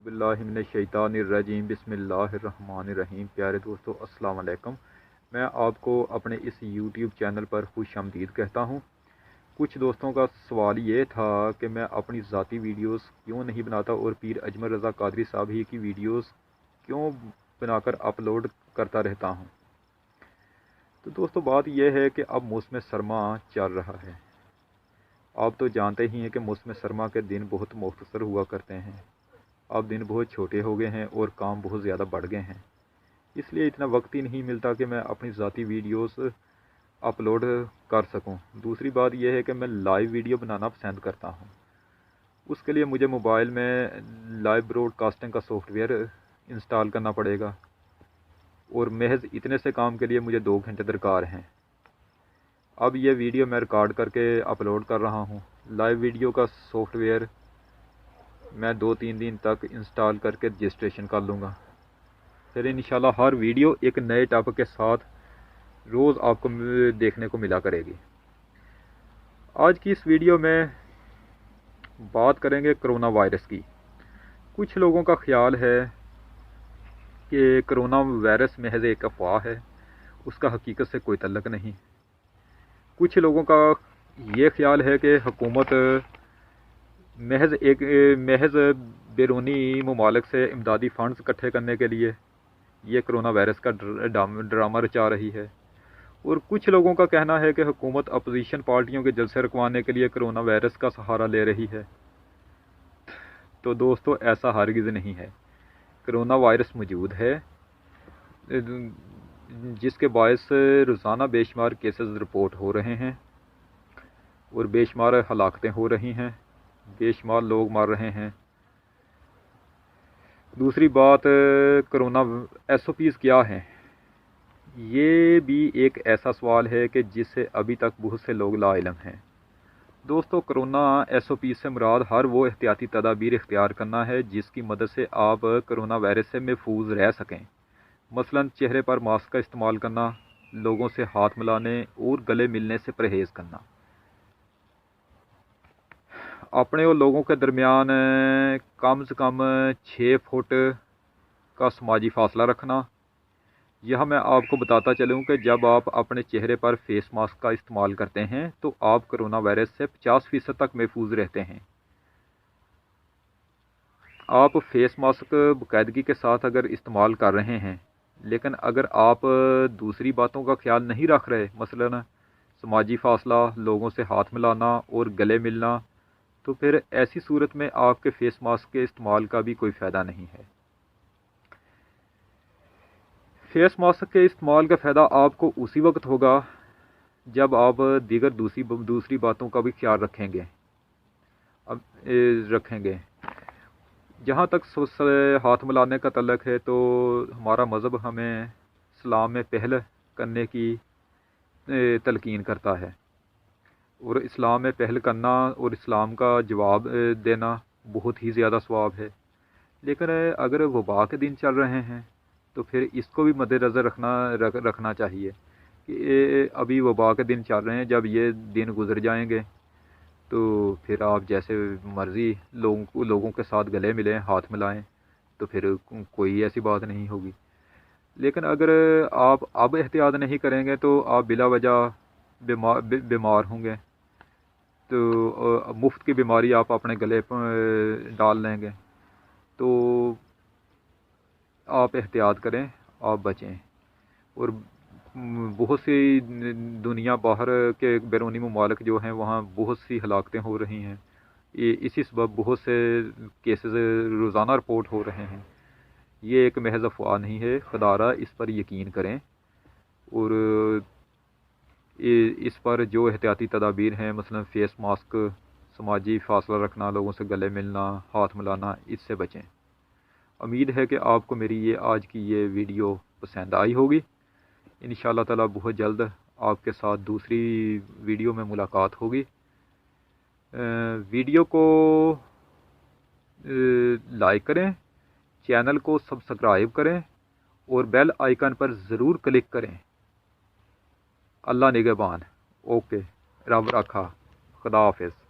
बिस्मिल्लाहिमिनश्शैतानिर्रजीम बिस्मिल्लाहिर्रहमानिर्रहीम। प्यारे दोस्तों, अस्सलाम वालेकुम। मैं आपको अपने इस YouTube चैनल पर खुश आमदीद कहता हूँ। कुछ दोस्तों का सवाल ये था कि मैं अपनी ज़ाती वीडियोस क्यों नहीं बनाता और पीर अजमल रज़ा कादरी साहब ही की वीडियोस क्यों बनाकर अपलोड करता रहता हूँ। तो दोस्तों, बात यह है कि अब मौसम सरमा चल रहा है। आप तो जानते ही हैं कि मौसम सरमा के दिन बहुत मुख्तसर हुआ करते हैं। अब दिन बहुत छोटे हो गए हैं और काम बहुत ज़्यादा बढ़ गए हैं, इसलिए इतना वक्त ही नहीं मिलता कि मैं अपनी ज़ाती वीडियोस अपलोड कर सकूं। दूसरी बात यह है कि मैं लाइव वीडियो बनाना पसंद करता हूं। उसके लिए मुझे मोबाइल में लाइव ब्रॉडकास्टिंग का सॉफ्टवेयर इंस्टॉल करना पड़ेगा और महज इतने से काम के लिए मुझे 2 घंटे दरकार हैं। अब यह वीडियो मैं रिकॉर्ड करके अपलोड कर रहा हूं। लाइव वीडियो का सॉफ्टवेयर मैं 2-3 दिन तक इंस्टॉल करके रजिस्ट्रेशन कर लूँगा। फिर इंशाल्लाह हर वीडियो एक नए टॉपिक के साथ रोज़ आपको देखने को मिला करेगी। आज की इस वीडियो में बात करेंगे कोरोना वायरस की। कुछ लोगों का ख्याल है कि कोरोना वायरस महज एक अफवाह है, उसका हकीकत से कोई तल्लुक़ नहीं। कुछ लोगों का ये ख्याल है कि हुकूमत महज बैरूनी ममालिक से इमदादी फ़ंड्स इकट्ठे करने के लिए ये कोरोना वायरस का ड्रामा रचा रही है। और कुछ लोगों का कहना है कि हुकूमत अपोजिशन पार्टियों के जलसे रुकवाने के लिए कोरोना वायरस का सहारा ले रही है। तो दोस्तों, ऐसा हरगिज़ नहीं है। कोरोना वायरस मौजूद है, जिसके बायस रोज़ाना बेशुमार केसेस रिपोर्ट हो रहे हैं और बेशुमार हलाकतें हो रही हैं, बेशुमार लोग मर रहे हैं। दूसरी बात, कोरोना SOPs क्या हैं, ये भी एक ऐसा सवाल है कि जिससे अभी तक बहुत से लोग लाइलम हैं। दोस्तों, कोरोना SOP से मुराद हर वो एहतियाती तदाबीर इख्तियार करना है जिसकी मदद से आप कोरोना वायरस से महफूज रह सकें। मसलन चेहरे पर मास्क का इस्तेमाल करना, लोगों से हाथ मिलाने और गले मिलने से परहेज़ करना, अपने और लोगों के दरमियान कम से कम 6 फुट का समाजी फासला रखना। यह मैं आपको बताता चलूँ कि जब आप अपने चेहरे पर फेस मास्क का इस्तेमाल करते हैं तो आप कोरोना वायरस से 50% तक महफूज रहते हैं। आप फेस मास्क बाकायदगी के साथ अगर इस्तेमाल कर रहे हैं, लेकिन अगर आप दूसरी बातों का ख्याल नहीं रख रहे, मसलन समाजी फासला, लोगों से हाथ मिलाना और गले मिलना, तो फिर ऐसी सूरत में आपके फेस मास्क के इस्तेमाल का भी कोई फ़ायदा नहीं है। फेस मास्क के इस्तेमाल का फ़ायदा आपको उसी वक्त होगा जब आप दीगर दूसरी बातों का भी ख्याल रखेंगे। जहाँ तक हाथ मिलाने का तल्लुक़ है, तो हमारा मज़हब हमें इस्लाम में पहल करने की तलकीन करता है और इस्लाम में पहल करना और इस्लाम का जवाब देना बहुत ही ज़्यादा सवाब है। लेकिन अगर वबा के दिन चल रहे हैं तो फिर इसको भी मद्देनज़र रखना चाहिए कि अभी वबा के दिन चल रहे हैं। जब ये दिन गुज़र जाएंगे तो फिर आप जैसे मर्ज़ी लोगों के साथ गले मिलें, हाथ मिलाएं, तो फिर कोई ऐसी बात नहीं होगी। लेकिन अगर आप अब एहतियात नहीं करेंगे तो आप बिला वजह बीमार होंगे, तो मुफ्त की बीमारी आप अपने गले डाल लेंगे। तो आप एहतियात करें, आप बचें। और बहुत सी दुनिया बाहर के बैरूनी ममालिक जो हैं, वहाँ बहुत सी हलाकतें हो रही हैं। इसी सबब बहुत से केसेस रोज़ाना रिपोर्ट हो रहे हैं। ये एक महज अफवाह नहीं है, खुदारा इस पर यकीन करें और इस पर जो एहतियाती तदाबीर हैं, मसलन फेस मास्क, समाजी फासला रखना, लोगों से गले मिलना, हाथ मिलाना, इससे बचें। उम्मीद है कि आपको मेरी आज की ये वीडियो पसंद आई होगी। इंशाअल्लाह ताला बहुत जल्द आपके साथ दूसरी वीडियो में मुलाकात होगी। वीडियो को लाइक करें, चैनल को सब्सक्राइब करें और बेल आइकन पर ज़रूर क्लिक करें। अल्लाह निगहबान। ओके, रब रखा। खुदा हाफिज़।